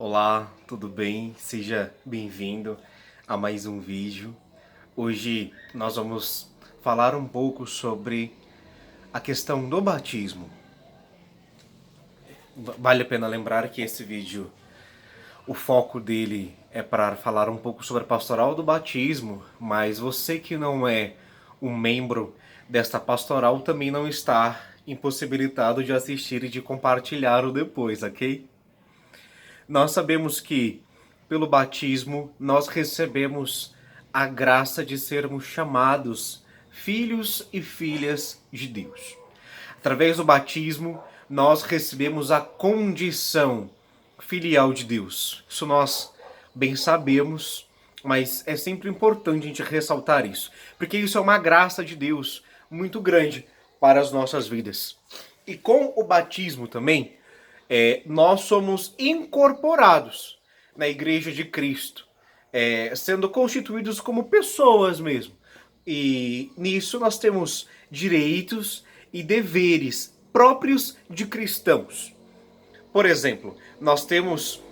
Olá, tudo bem? Seja bem-vindo a mais um vídeo. Hoje nós vamos falar um pouco sobre a questão do batismo. Vale a pena lembrar que esse vídeo, o foco dele é para falar um pouco sobre a pastoral do batismo, mas você que não é um membro desta pastoral também não está impossibilitado de assistir e de compartilhar o depois, ok? Nós sabemos que, pelo batismo, nós recebemos a graça de sermos chamados filhos e filhas de Deus. Através do batismo, nós recebemos a condição filial de Deus. Isso nós bem sabemos, mas é sempre importante a gente ressaltar isso, porque isso é uma graça de Deus muito grande para as nossas vidas. E com o batismo também, nós somos incorporados na Igreja de Cristo, sendo constituídos como pessoas mesmo. E nisso nós temos direitos e deveres próprios de cristãos. Por exemplo, nós temos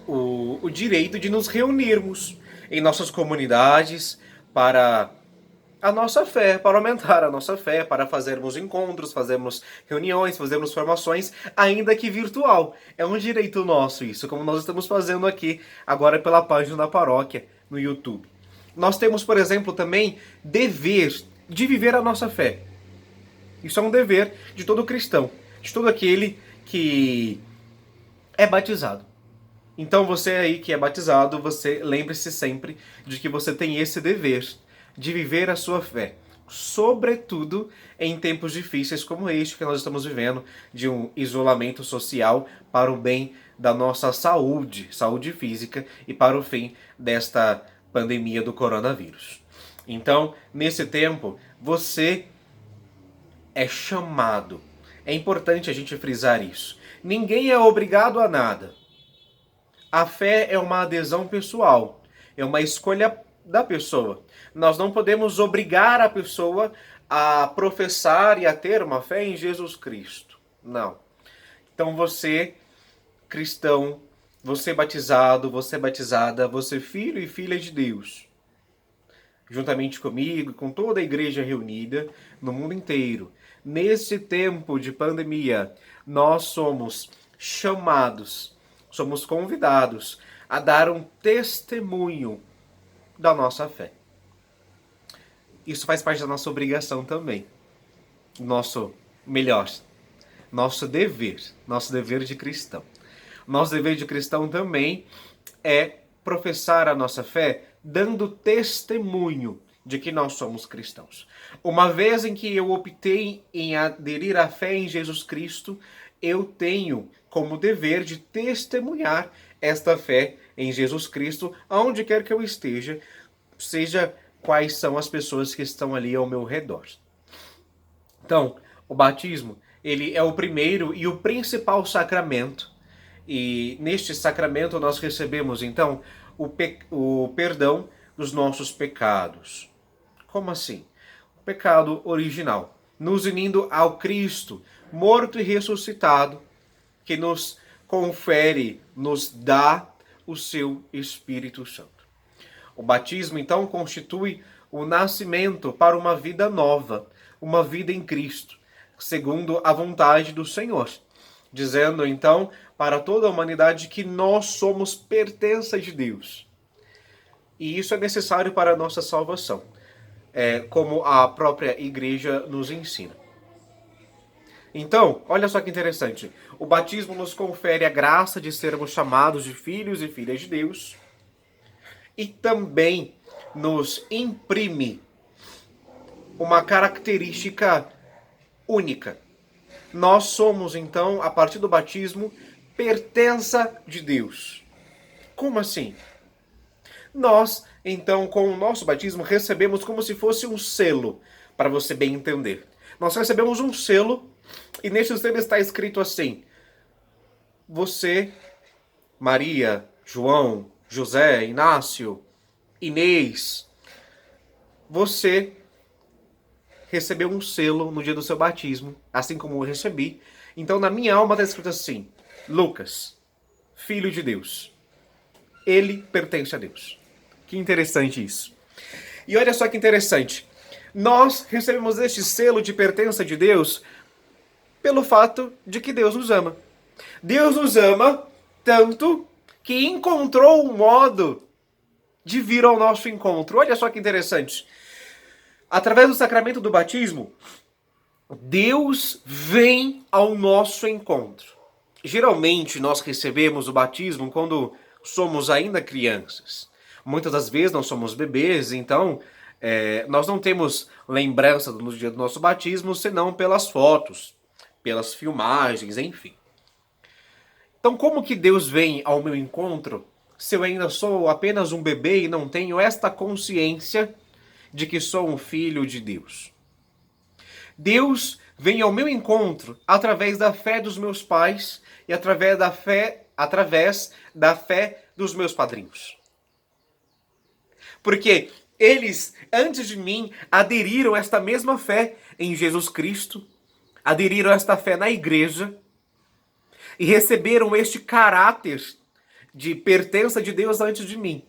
o direito de nos reunirmos em nossas comunidades para a nossa fé, para aumentar a nossa fé, para fazermos encontros, fazermos reuniões, fazermos formações, ainda que virtual. É um direito nosso isso, como nós estamos fazendo aqui agora pela página da paróquia no YouTube. Nós temos, por exemplo, também dever de viver a nossa fé. Isso é um dever de todo cristão, de todo aquele que é batizado. Então você aí que é batizado, você lembre-se sempre de que você tem esse dever de viver a sua fé, sobretudo em tempos difíceis como este que nós estamos vivendo, de um isolamento social para o bem da nossa saúde, saúde física e para o fim desta pandemia do coronavírus. Então, nesse tempo, você é chamado. É importante a gente frisar isso. Ninguém é obrigado a nada. A fé é uma adesão pessoal, é uma escolha da pessoa. Nós não podemos obrigar a pessoa a professar e a ter uma fé em Jesus Cristo. Não. Então você, cristão, você batizado, você batizada, você filho e filha de Deus, juntamente comigo, com toda a igreja reunida no mundo inteiro, nesse tempo de pandemia, nós somos chamados, somos convidados a dar um testemunho da nossa fé. Isso faz parte da nossa obrigação também. Nosso melhor, nosso dever de cristão. Nosso dever de cristão também é professar a nossa fé dando testemunho de que nós somos cristãos. Uma vez em que eu optei em aderir à fé em Jesus Cristo, eu tenho como dever de testemunhar esta fé em Jesus Cristo, aonde quer que eu esteja, seja quais são as pessoas que estão ali ao meu redor. Então, o batismo, ele é o primeiro e o principal sacramento. E neste sacramento nós recebemos, então, o perdão dos nossos pecados. Como assim? O pecado original, nos unindo ao Cristo, morto e ressuscitado, que nos confere, nos dá o seu Espírito Santo. O batismo, então, constitui o nascimento para uma vida nova, uma vida em Cristo, segundo a vontade do Senhor. Dizendo, então, para toda a humanidade que nós somos pertença de Deus. E isso é necessário para a nossa salvação, como a própria igreja nos ensina. Então, olha só que interessante. O batismo nos confere a graça de sermos chamados de filhos e filhas de Deus e também nos imprime uma característica única. Nós somos, então, a partir do batismo, pertença de Deus. Como assim? Nós, então, com o nosso batismo, recebemos como se fosse um selo, para você bem entender. Nós recebemos um selo, e nesse selo está escrito assim: você, Maria, João, José, Inácio, Inês, você recebeu um selo no dia do seu batismo, assim como eu recebi. Então, na minha alma está escrito assim: Lucas, filho de Deus. Ele pertence a Deus. Que interessante isso. E olha só que interessante. Nós recebemos este selo de pertença de Deus pelo fato de que Deus nos ama. Deus nos ama tanto que encontrou um modo de vir ao nosso encontro. Olha só que interessante. Através do sacramento do batismo, Deus vem ao nosso encontro. Geralmente nós recebemos o batismo quando somos ainda crianças. Muitas das vezes nós somos bebês, então nós não temos lembrança no dia do nosso batismo, senão pelas fotos, pelas filmagens, enfim. Então como que Deus vem ao meu encontro se eu ainda sou apenas um bebê e não tenho esta consciência de que sou um filho de Deus? Deus vem ao meu encontro através da fé dos meus pais e através da fé dos meus padrinhos. Porque eles, antes de mim, aderiram a esta mesma fé em Jesus Cristo, aderiram a esta fé na igreja e receberam este caráter de pertença de Deus antes de mim.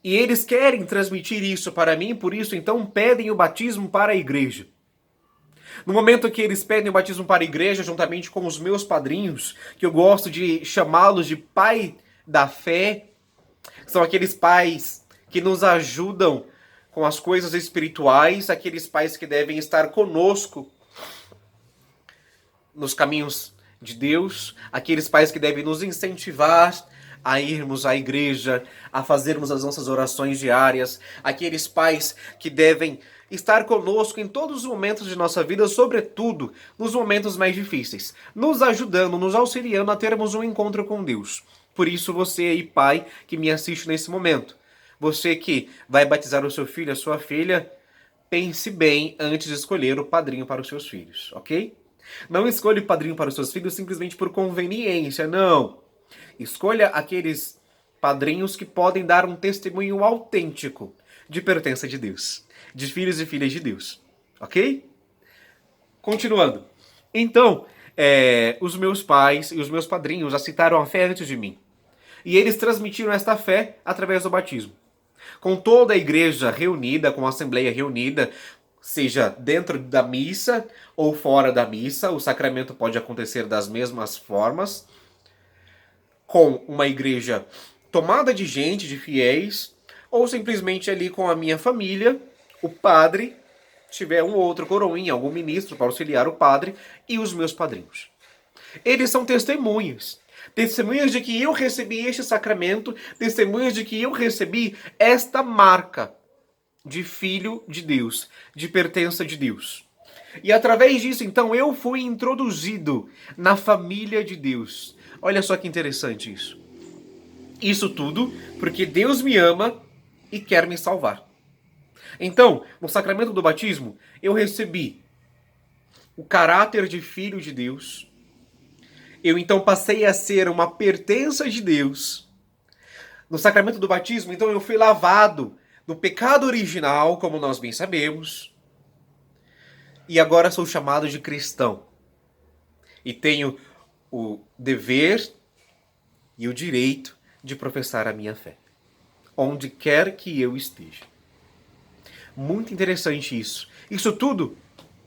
E eles querem transmitir isso para mim, por isso então pedem o batismo para a igreja. No momento que eles pedem o batismo para a igreja, juntamente com os meus padrinhos, que eu gosto de chamá-los de pai da fé, são aqueles pais que nos ajudam com as coisas espirituais, aqueles pais que devem estar conosco nos caminhos de Deus, aqueles pais que devem nos incentivar a irmos à igreja, a fazermos as nossas orações diárias, aqueles pais que devem estar conosco em todos os momentos de nossa vida, sobretudo nos momentos mais difíceis, nos ajudando, nos auxiliando a termos um encontro com Deus. Por isso você aí, pai, que me assiste nesse momento, você que vai batizar o seu filho, a sua filha, pense bem antes de escolher o padrinho para os seus filhos, ok? Não escolha o padrinho para os seus filhos simplesmente por conveniência, não. Escolha aqueles padrinhos que podem dar um testemunho autêntico de pertença de Deus, de filhos e filhas de Deus, ok? Continuando. Então, os meus pais e os meus padrinhos aceitaram a fé antes de mim. E eles transmitiram esta fé através do batismo. Com toda a igreja reunida, com a assembleia reunida, seja dentro da missa ou fora da missa, o sacramento pode acontecer das mesmas formas, com uma igreja tomada de gente, de fiéis, ou simplesmente ali com a minha família, o padre, tiver um ou outro coroinha, algum ministro para auxiliar o padre, e os meus padrinhos. Eles são testemunhas. Testemunhas de que eu recebi este sacramento, testemunhas de que eu recebi esta marca de filho de Deus, de pertença de Deus. E através disso, então, eu fui introduzido na família de Deus. Olha só que interessante isso. Isso tudo porque Deus me ama e quer me salvar. Então, no sacramento do batismo, eu recebi o caráter de filho de Deus. Eu então passei a ser uma pertença de Deus. No sacramento do batismo, então, eu fui lavado do pecado original, como nós bem sabemos. E agora sou chamado de cristão. E tenho o dever e o direito de professar a minha fé, onde quer que eu esteja. Muito interessante isso. Isso tudo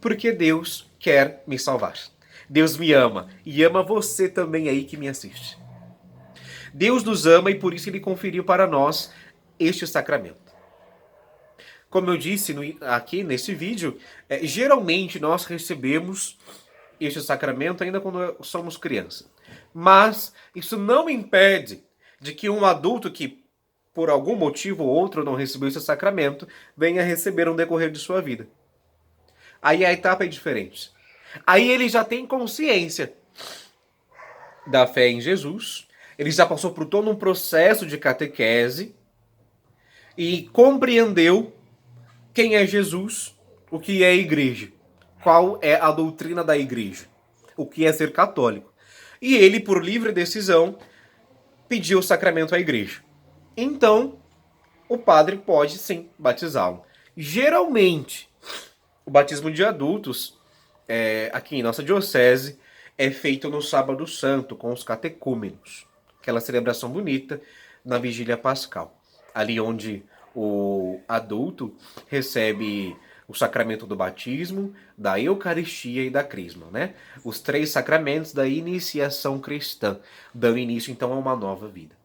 porque Deus quer me salvar. Deus me ama e ama você também aí que me assiste. Deus nos ama e por isso Ele conferiu para nós este sacramento. Como eu disse aqui nesse vídeo, geralmente nós recebemos este sacramento ainda quando somos crianças. Mas isso não impede de que um adulto que, por algum motivo ou outro, não recebeu esse sacramento, venha receber no decorrer de sua vida. Aí a etapa é diferente. Aí ele já tem consciência da fé em Jesus, ele já passou por todo um processo de catequese e compreendeu quem é Jesus, o que é a igreja, qual é a doutrina da igreja, o que é ser católico. E ele, por livre decisão, pediu o sacramento à igreja. Então, o padre pode sim batizá-lo. Geralmente, o batismo de adultos, aqui em nossa diocese, é feito no Sábado Santo, com os catecúmenos. Aquela celebração bonita na Vigília Pascal. Ali onde o adulto recebe o sacramento do batismo, da Eucaristia e da Crisma, né? Os 3 sacramentos da iniciação cristã, dando início então a uma nova vida.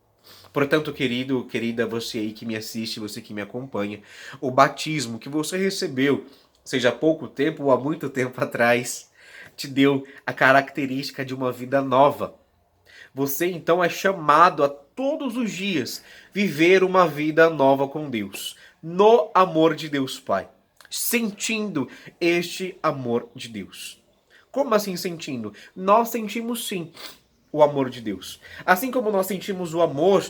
Portanto, querido, querida, você aí que me assiste, você que me acompanha, o batismo que você recebeu, seja há pouco tempo ou há muito tempo atrás, te deu a característica de uma vida nova. Você então é chamado a todos os dias viver uma vida nova com Deus, no amor de Deus Pai, sentindo este amor de Deus. Como assim sentindo? Nós sentimos sim o amor de Deus. Assim como nós sentimos o amor,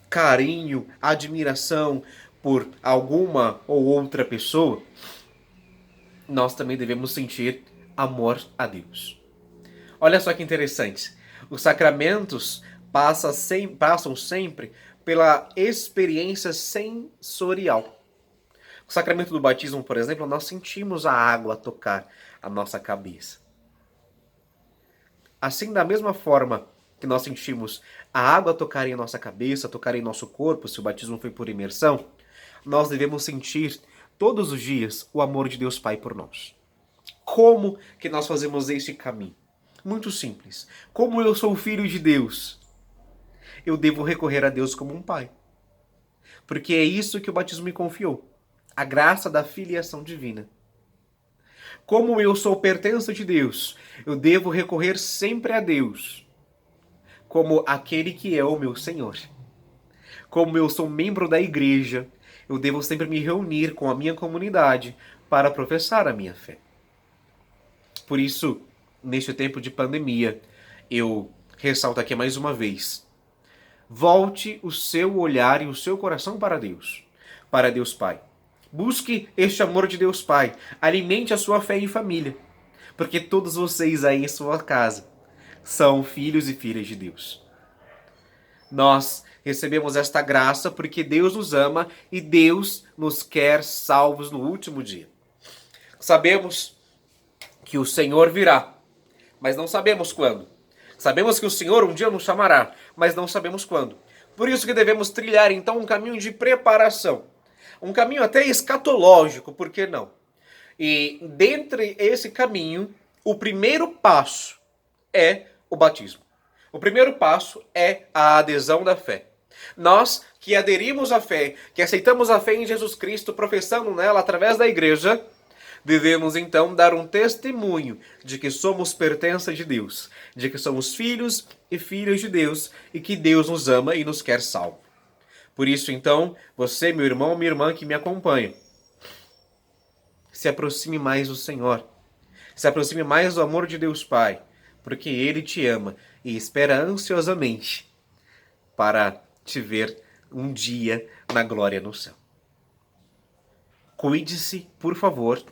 carinho, admiração por alguma ou outra pessoa, nós também devemos sentir amor a Deus. Olha só que interessante. Os sacramentos passam sempre pela experiência sensorial. O sacramento do batismo, por exemplo, nós sentimos a água tocar a nossa cabeça. Assim, da mesma forma que nós sentimos a água tocar em nossa cabeça, tocar em nosso corpo, se o batismo foi por imersão, nós devemos sentir todos os dias o amor de Deus Pai por nós. Como que nós fazemos este caminho? Muito simples. Como eu sou filho de Deus, eu devo recorrer a Deus como um pai. Porque é isso que o batismo me confiou. A graça da filiação divina. Como eu sou pertença de Deus, eu devo recorrer sempre a Deus como aquele que é o meu Senhor. Como eu sou membro da igreja, eu devo sempre me reunir com a minha comunidade para professar a minha fé. Por isso, neste tempo de pandemia, eu ressalto aqui mais uma vez: volte o seu olhar e o seu coração para Deus Pai. Busque este amor de Deus Pai, alimente a sua fé em família, porque todos vocês aí em sua casa são filhos e filhas de Deus. Nós recebemos esta graça porque Deus nos ama e Deus nos quer salvos no último dia. Sabemos que o Senhor virá, mas não sabemos quando. Sabemos que o Senhor um dia nos chamará, mas não sabemos quando. Por isso que devemos trilhar então um caminho de preparação. Um caminho até escatológico, por que não? E dentre esse caminho, o primeiro passo é o batismo. O primeiro passo é a adesão da fé. Nós que aderimos à fé, que aceitamos a fé em Jesus Cristo, professando nela através da igreja, devemos então dar um testemunho de que somos pertença de Deus, de que somos filhos e filhas de Deus e que Deus nos ama e nos quer salvo. Por isso então, você, meu irmão, minha irmã que me acompanha, se aproxime mais do Senhor, se aproxime mais do amor de Deus Pai, porque Ele te ama e espera ansiosamente para te ver um dia na glória no céu. Cuide-se, por favor,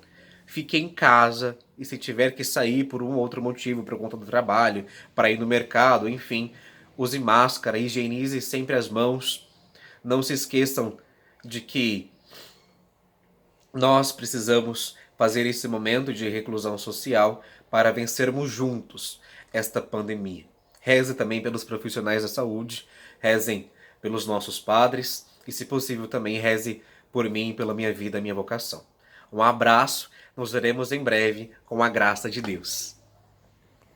fique em casa e se tiver que sair por um ou outro motivo, por conta do trabalho, para ir no mercado, enfim, use máscara, higienize sempre as mãos. Não se esqueçam de que nós precisamos fazer esse momento de reclusão social para vencermos juntos esta pandemia. Reze também pelos profissionais da saúde, rezem pelos nossos padres e, se possível, também reze por mim, pela minha vida, minha vocação. Um abraço, nos veremos em breve com a graça de Deus.